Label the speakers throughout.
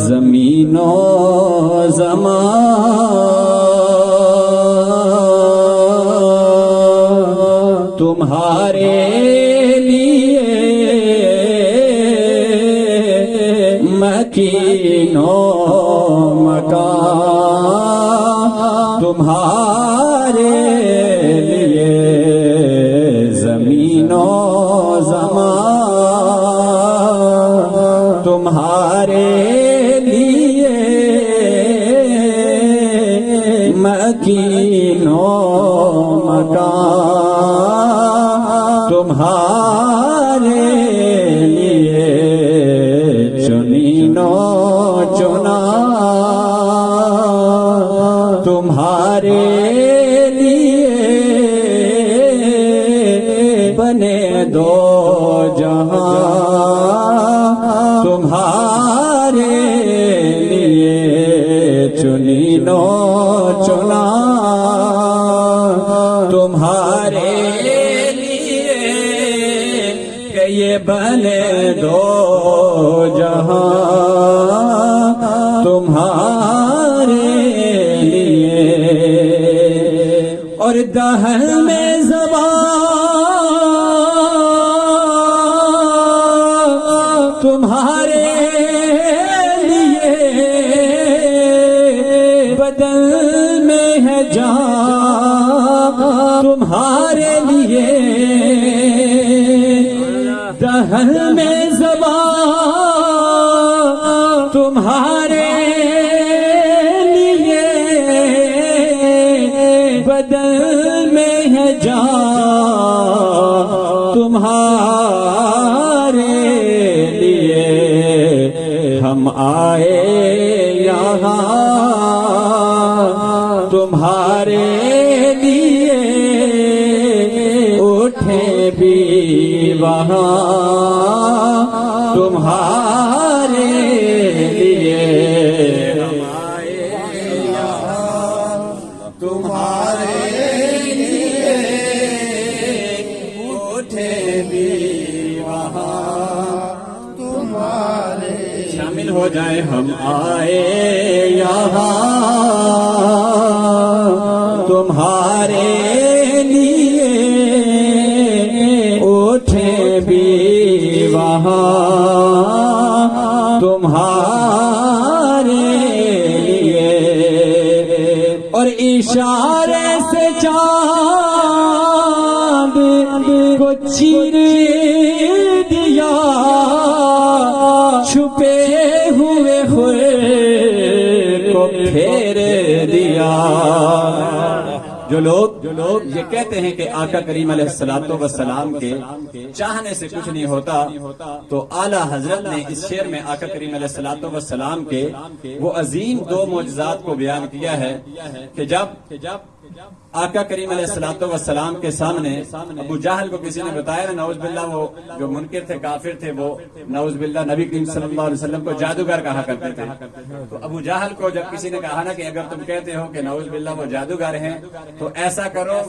Speaker 1: زمین و زمان تمہارے لیے مکین و مکان تمہارے لیے زمین و زمان تمہارے لیے مکین و مکان تمہارے لیے چنین و چنا تمہارے لیے بنے دو جہاں تمہارے لیے چنین و چنا تمہارے لیے کہ یہ بنے دو جہاں تمہارے لیے اور دہن میں زبان تمہارے لیے بدن میں ہے جان تمہارے لیے دہن میں زبان تمہارے لیے بدن میں ہے جان تمہارے لیے ہم آئے یہاں تمہارے لیے اٹھے بھی وہاں تمہارے لیے ہم آئے یہاں تمہارے لیے اٹھے بھی وہاں تمہارے شامل ہو جائیں ہم آئے یہاں تمہارے لیے اٹھے بھی وہاں تمہارے لیے اور اشارے سے چاند کو چیر دیا چھپے ہوئے خور کو پھیر دیا جو لوگ یہ کہتے ہیں کہ آقا کریم علیہ السلام کے چاہنے سے کچھ نہیں ہوتا تو اعلیٰ حضرت نے اس شعر میں آقا کریم علیہ السلام کے وہ عظیم دو معجزات کو بیان کیا ہے کہ جب آقا کریم علیہ السلام کے سامنے ابو جہل کو کسی نے بتایا نا نعوذ باللہ وہ جو منکر تھے کافر تھے وہ نعوذ باللہ نبی کریم صلی اللہ علیہ وسلم کو جادوگر کہا کرتے تھے تو ابو جہل کو جب کسی نے کہا نا کہ اگر تم کہتے ہو کہ نعوذ باللہ وہ جادوگر ہیں تو ایسا کرو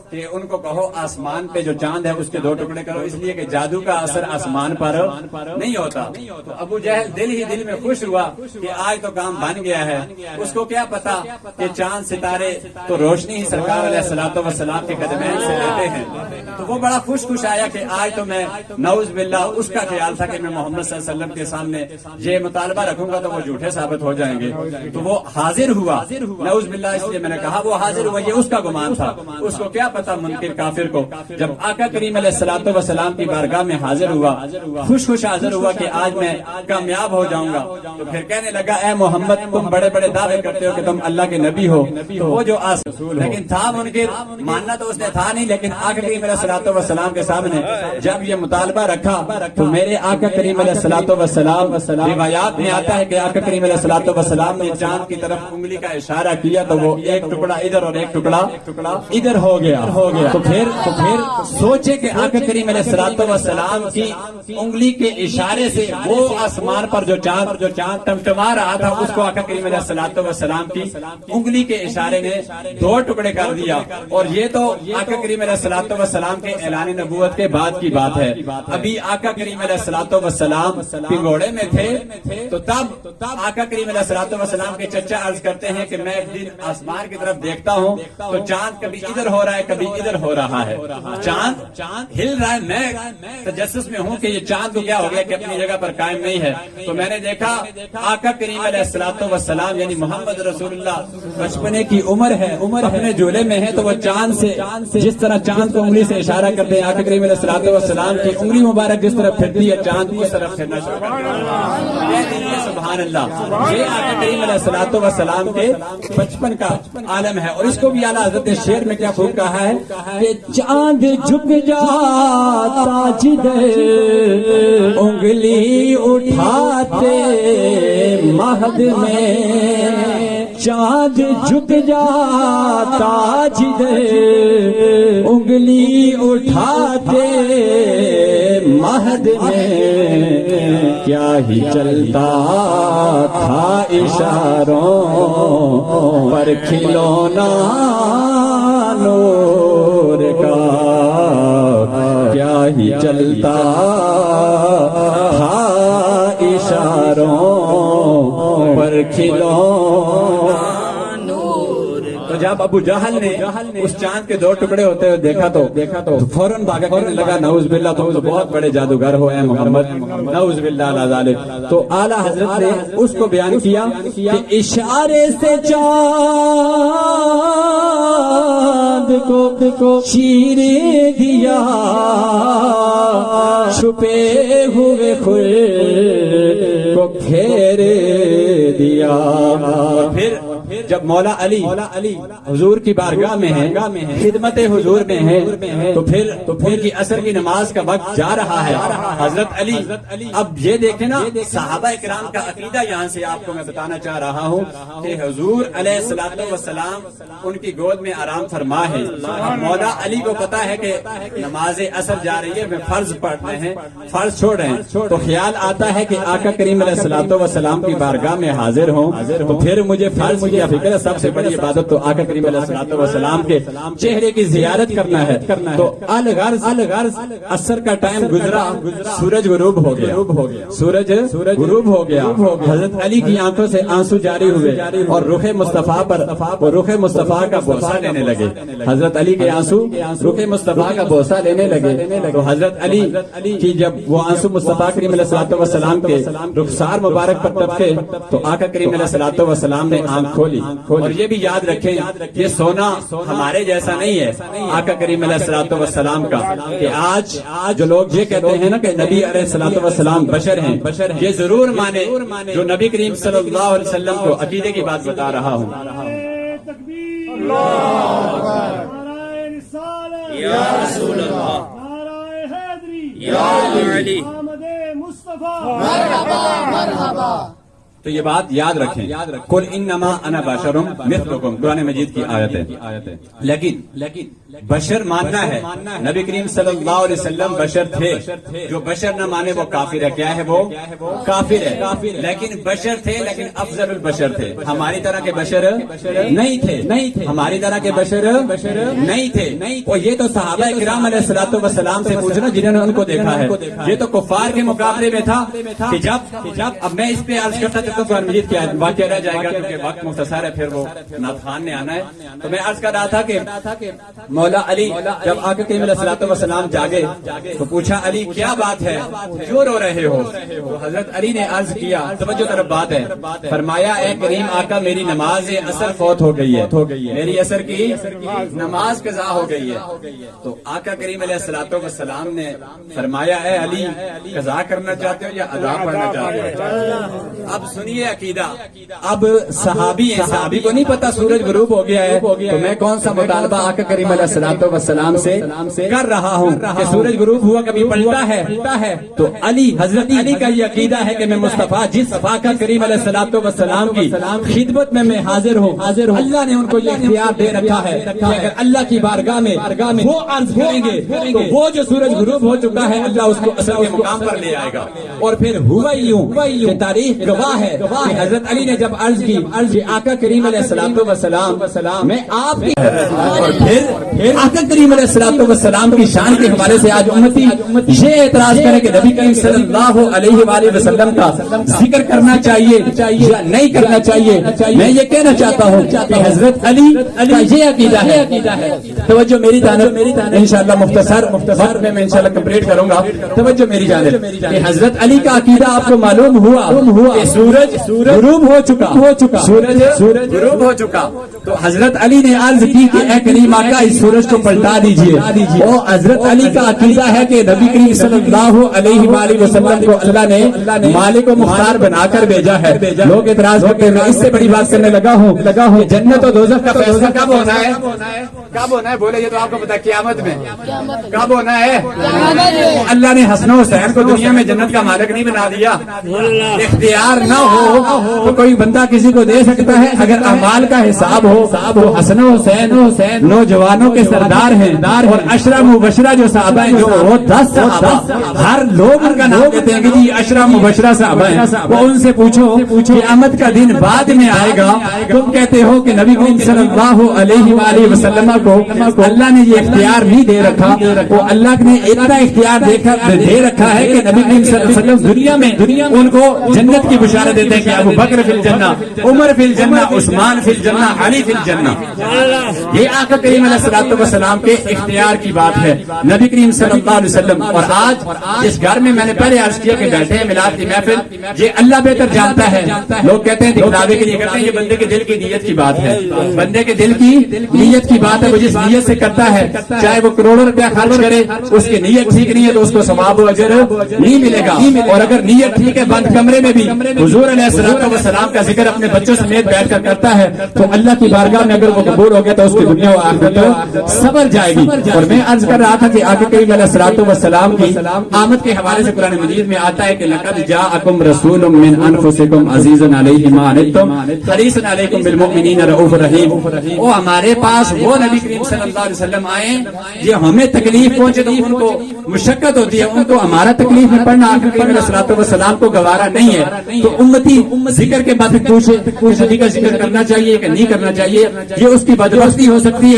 Speaker 1: کہ ان کو کہو آسمان پہ جو چاند ہے اس کے 2 ٹکڑے کرو اس لیے کہ جادو کا اثر آسمان پر نہیں ہوتا تو ابو جہل دل ہی دل میں خوش ہوا کہ آج تو کام بن گیا ہے اس کو کیا پتا کہ چاند ستارے تو روشنی ہی سرکار علیہ السلام کے قدمین سے لیتے ہیں تو وہ بڑا خوش آیا کہ آج تو میں نعوذ باللہ اس کا خیال تھا کہ میں محمد صلی اللہ علیہ وسلم کے سامنے یہ مطالبہ رکھوں گا تو وہ جھوٹے ثابت ہو جائیں گے تو وہ حاضر ہوا نعوذ باللہ اس لیے میں نے کہا وہ حاضر ہوا یہ اس کا گمان تھا اس کو کیا پتا منکر کافر کو جب آقا کریم علیہ السلام کی بارگاہ میں حاضر ہوا خوش حاضر ہوا کہ آج میں کامیاب ہو جاؤں گا تو پھر کہنے لگا اے محمد تم بڑے بڑے دعوے کرتے ہو کہ تم اللہ کے نبی ہو وہ جو لیکن تھا منکر ماننا تو اس نے تھا نہیں لیکن آقا کریم علیہ السلام کے سامنے جب یہ مطالبہ رکھا تو میرے آقا کریم علیہ السلام روایات میں آتا ہے کہ آقا کریم علیہ السلام نے چاند کی طرف انگلی کا اشارہ کیا تو وہ ایک ٹکڑا ادھر اور ایک ٹکڑا ادھر ہو گیا تو پھر سوچے کہ آقا کریم علیہ السلام کی انگلی کے اشارے سے وہ آسمان پر جو چاند ٹمٹما رہا تھا اس کو آقا کریم علیہ السلام کی انگلی کے اشارے میں 2 ٹکڑے کر دیا. اور یہ تو آقا کریم علیہ الصلوۃ والسلام کے اعلان نبوت کے بعد کی بات ہے. ابھی آقا کریم علیہ الصلوۃ والسلام پنگوڑے میں تھے تو تب آقا کریم علیہ الصلوۃ والسلام کے چچا عرض کرتے ہیں کہ میں ایک دن آسمان کی طرف دیکھتا ہوں تو چاند کبھی ادھر ہو رہا ہے کبھی ادھر ہو رہا ہے. چاند ہل رہا ہے. میں تجسس میں ہوں کہ یہ چاند کو کیا ہو گیا کہ اپنی جگہ پر قائم نہیں ہے. تو میں نے دیکھا آقا کریم علیہ الصلوۃ والسلام یعنی محمد رسول اللہ بچپنے کی عمر ہے, اپنے جھولے میں ہے تو وہ چاند سے جس طرح چاند کو انگلی سے اشارہ کرتے ہیں, آقا کریم علیہ الصلوۃ والسلام کی انگلی مبارک جس طرف پھرتی ہے چاند اس طرف پھرنا شروع کرتا ہے. سبحان اللہ. یہ آقا کریم علیہ الصلوۃ والسلام کے بچپن کا عالم ہے. اور اس کو بھی اعلیٰ حضرت نے شعر میں کیا خوب کہا ہے کہ چاند جھک جاتا جدھر انگلی اٹھاتے مہد میں, چاند جھک جاتا جدھر انگلی اٹھاتے مہد میں, کیا ہی چلتا تھا اشاروں پر کھلونا نور کا, کیا ہی چلتا تھا اشاروں پر کھلونا. تو جب ابو جہل نے اس چاند کے 2 ٹکڑے ہوتے ہوئے دیکھا تو فوراً بھاگا کہنے لگا نعوذ باللہ تم تو بہت بڑے جادوگر ہو اے محمد, نعوذ باللہ علی ذالک. تو اعلیٰ حضرت نے اس کو بیان کیا کہ اشارے سے چاند کو چیر دیا, چھپے ہوئے خود کو پھیر دیا. پھر جب مولا علی حضور کی بارگاہ میں ہے, خدمت حضور میں ہے, تو پھر ان کی عصر کی نماز کا وقت جا رہا ہے. حضرت علی اب یہ دیکھیں نا صحابہ کرام کا عقیدہ یہاں سے آپ کو میں بتانا چاہ رہا ہوں کہ حضور علیہ الصلوۃ والسلام ان کی گود میں آرام فرما ہے. مولا علی کو پتا ہے کہ نماز عصر جا رہی ہے, میں فرض پڑھنے ہیں, فرض چھوڑ رہے ہیں, تو خیال آتا ہے کہ آقا کریم علیہ الصلوۃ والسلام کی بارگاہ میں حاضر ہوں تو پھر مجھے فرض کیا فکر ہے, سب سے بڑی عبادت تو آقا کریم علیہ الصلوۃ والسلام کے چہرے کی زیارت کرنا ہے. تو الغرض عصر کا ٹائم گزرا, سورج غروب ہو گیا, سورج غروب ہو گیا. حضرت علی کی آنکھوں سے آنسو جاری ہوئے اور رخ مصطفیٰ پر رخ مصطفیٰ کا بوسہ لینے لگے. حضرت علی کے آنسو رخ مصطفیٰ کا بوسہ لینے لگے. تو حضرت علی کی جب وہ آنسو مصطفیٰ کریم علیہ الصلوۃ والسلام کے رخسار مبارک پر ٹپکے تو آقا کریم علیہ الصلوۃ والسلام نے آنکھ کھولی. اور یہ بھی یاد رکھیں یہ سونا ہمارے جیسا نہیں ہے آقا کریم علیہ الصلوۃ والسلام کا, کہ آج جو لوگ یہ کہتے ہیں نا کہ نبی علیہ الصلوۃ والسلام بشر ہیں, یہ ضرور مانے جو نبی کریم صلی اللہ علیہ وسلم کو عقیدے کی بات بتا رہا ہوں.
Speaker 2: یا رسول اللہ, یا علی,
Speaker 1: تو یہ بات یاد رکھیں. قل انما انا بشر مثلکم, قرآن مجید کی آیت ہے. لیکن بشر ماننا ہے, نبی کریم صلی اللہ علیہ وسلم بشر تھے. جو بشر نہ مانے وہ کافر ہے. کیا ہے وہ کافر ہے. لیکن بشر تھے, لیکن افضل البشر تھے. ہماری طرح کے بشر نہیں تھے, ہماری طرح کے بشر نہیں تھے. اور یہ تو صحابہ کرام علیہ الصلوۃ والسلام سے پوچھنا جنہوں نے ان کو دیکھا ہے. یہ تو کفار کے مقابلے میں تھا کہ جب اب میں اس پہ عرض کرتا تھا تو قرآن مجید کیا واقعہ رہ جائے گا کیونکہ وقت مختصر ہے, پھر وہ نعت خوان نے آنا ہے. تو میں عرض کر رہا تھا کہ مولا علی جب آقا کریم علیہ الصلوۃ والسلام جاگے تو پوچھا علی کیا بات ہے, کیوں رو رہے ہو؟ تو حضرت علی نے عرض کیا, توجہ طرف بات ہے, فرمایا اے کریم آقا میری نماز عصر فوت ہو گئی ہے, میری عصر کی نماز قضا ہو گئی ہے. تو آقا کریم علیہ الصلوۃ والسلام نے فرمایا اے علی قضا کرنا چاہتے ہو یا ادا پڑھنا چاہتے ہو؟ اب سنیے عقیدہ, اب صحابی ہیں, صحابی کو نہیں پتا سورج غروب ہو گیا ہے, تو میں کون سا مطالبہ آقا کریم علیہ الصلوۃ والسلام سے کر رہا ہوں کہ سورج غروب ہوا کبھی پلٹا ہے. تو علی حضرت علی کا یہ عقیدہ ہے کہ میں مصطفیٰ جس آقا کریم علیہ الصلوۃ والسلام کی خدمت میں حاضر ہوں, اللہ نے ان کو یہ اختیار دے رکھا ہے کہ اگر اللہ کی بارگاہ میں وہ عرض کریں گے تو وہ جو سورج غروب ہو چکا ہے اللہ اس کو اصل کے مقام پر لے آئے گا. اور پھر ہوا ہی یوں کہ تاریخ گواہ ہے کہ حضرت علی نے جب عرض کی کہ آقا کریم علیہ الصلوۃ والسلام میں آپ کی، اور پھر آقا کریم علیہ الصلوۃ والسلام کی شان کے حوالے سے آج امتی یہ اعتراض کرے کہ نبی کریم صلی اللہ علیہ وآلہ وسلم کا ذکر کرنا چاہیے یا نہیں کرنا چاہیے. میں یہ کہنا چاہتا ہوں کہ حضرت علی کا یہ عقیدہ ہے. توجہ میری جانب، انشاءاللہ مختصر میں انشاءاللہ کمپلیٹ کروں گا. توجہ میری جانب کہ حضرت علی کا عقیدہ آپ کو معلوم ہوا کہ سورج غروب ہو چکا، سورج غروب ہو چکا. تو حضرت علی نے عرض کی کہ اے کریم آقا اس سورج کو پلٹا دیجئے. اور حضرت علی کا عقیدہ ہے کہ نبی کریم صلی اللہ علیہ وآلہ وسلم کو اللہ نے مالک و مختار بنا کر بھیجا ہے. لوگ اعتراض کرتے ہیں، میں اس سے بڑی بات کرنے لگا ہوں کہ جنت و دوزخ کا فیصلہ کب ہونا ہے؟ کب ہونا ہے؟ بولے یہ تو آپ کو پتا قیامت میں. کب ہونا ہے؟ اللہ نے حسن و حسین کو دنیا میں جنت کا مالک نہیں بنا دیا. اختیار نہ ہو تو کوئی بندہ کسی کو دے سکتا ہے. اگر اعمال کا حساب ہو تو حسن و حسین نوجوانوں کے سردار ہیں، اور اشرا مبشرہ جو صحابہ ہیں جو وہ 10 صحابہ، ہر لوگ ان کا نام کہتے ہیں کہ جی اشرا مبشرہ صحابہ ہیں. وہ ان سے پوچھو قیامت کا دن بعد میں آئے گا، تم کہتے ہو کہ نبی کریم صلی اللہ علیہ وآلہ وسلم کو اللہ نے یہ اختیار نہیں دے رکھا. وہ اللہ نے اتنا اختیار دے رکھا ہے کہ نبی کریم صلی اللہ علیہ وسلم دنیا میں ان کو جنت کی بشارت دیتے ہیں کہ ابو بکر فی الجنہ، عمر فی الجنہ، عثمان فی الجنہ، علی فی الجنہ. یہ آقا کریم علیہ الصلوۃ والسلام کے اختیار کی بات ہے. نبی کریم صلی اللہ علیہ وسلم. اور آج اس گھر میں میں نے پہلے عرض کیا کہ بیٹھے ہیں میلاد کی محفل، یہ اللہ بہتر جانتا ہے. لوگ کہتے ہیں دکھلاوے کے لیے کرتے ہیں، یہ بندے کے دل کی نیت کی بات ہے. بندے کے دل کی نیت کی بات ہے. وہ جس نیت سے کرتا ہے، چاہے وہ کروڑوں روپیہ خرچ کرے، اس کی نیت ٹھیک نہیں ہے تو اس کو ثواب و اجر نہیں ملے گا. اور اگر نیت ٹھیک ہے، بند کمرے میں بھی حضور علیہ الصلوۃ والسلام کا ذکر اپنے بچوں سمیت بیٹھ کر کرتا ہے تو اللہ کی بارگاہ میں اگر وہ قبول ہو گیا تو اس کی دنیا و آخرت سبر جائے گی. اور میں عرض کر رہا تھا کہ آقا کریم علیہ الصلوۃ والسلام کی آمد کے حوالے سے قرآن مجید میں آتا ہے کہ لقد جاءکم رسول من انفسکم عزیز علیہ ما عنتم حریص علیکم بالمؤمنین رؤوف رحیم. وہ ہمارے پاس وہ نبی کریم صلی اللہ علیہ وسلم آئے، یہ ہمیں تکلیف پہنچے تو ان کو مشقت ہوتی ہے، ان کو ہمارا تکلیف میں پڑنا آقا کریم علیہ الصلوۃ والسلام کو گوارا نہیں ہے. تو امتی ذکر کے بعد پوچھے نبی کا ذکر کرنا چاہیے کہ نہیں کرنا چاہیے، یہ اس کی بدبختی ہو سکتی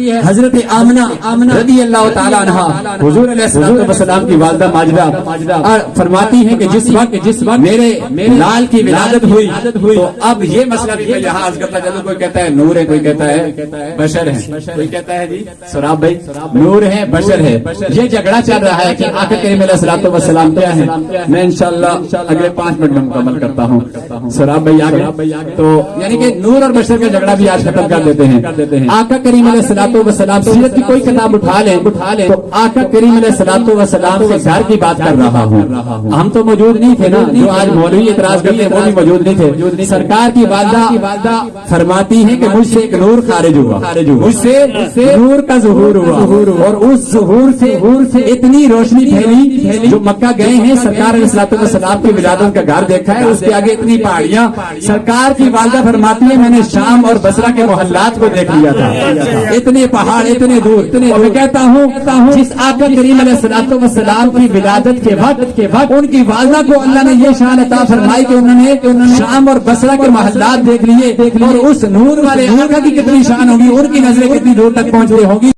Speaker 1: ہے. حضرت آمنہ رضی اللہ تعالی عنہا حضور علیہ الصلوۃ والسلام کی والدہ ماجدہ فرماتی ہیں کہ جس وقت میرے لال کی ولادت ہوئی تو اب یہ مسئلہ بھی میں یہاں عرض کرتا چلوں. کوئی کہتا ہے نور ہے، کوئی کہتا ہے بشر ہے، کوئی کہتا ہے جی سراب بھائی نور ہے بشر ہے. یہ جھگڑا چل رہا ہے کہ آقا کریم علیہ الصلوۃ والسلام کیا ہے. میں انشاءاللہ اگلے 5 منٹ میں مکمل کرتا ہوں. سراب بھائی آگے تو یعنی کہ نور اور بشر کا جھگڑا بھی آج ختم کر دیتے ہیں. آقا کریم علیہ الصلوۃ والسلام سیرت کی کوئی کتاب اٹھا لیں تو آقا کریم علیہ الصلوۃ والسلام کے گھر کی بات کر رہا ہوں. ہم تو موجود نہیں تھے نا، جو آج مولوی اعتراض کرتے ہیں وہ بھی موجود نہیں تھے. سرکار کی والدہ فرماتی ہے کہ مجھ سے ایک نور خارج ہوا، مجھ سے نور کا ظہور ہوا، اور اس ظہور سے اتنی روشنی پھیلی. جو مکہ گئے ہیں سرکار علیہ الصلوۃ والسلام کی ولادت کا گھر دیکھا ہے، اس کے آگے اتنی پہاڑیاں. سرکار کی والدہ فرماتی ہے میں نے شام اور بصرہ کے محلات کو دیکھ لیا تھا، اتنے پہاڑ اتنے دور. اور میں کہتا ہوں جس آقا کریم علیہ الصلوۃ والسلام کی ولادت کے وقت ان کی والدہ کو اللہ نے یہ شان عطا فرمائی کہ انہوں نے شام اور بصرہ کے محلات دیکھ لیے. اور اس نور والے آقا کی کتنی شان ہوگی، ان کی نظریں کتنی دور تک پہنچ رہی ہوگی.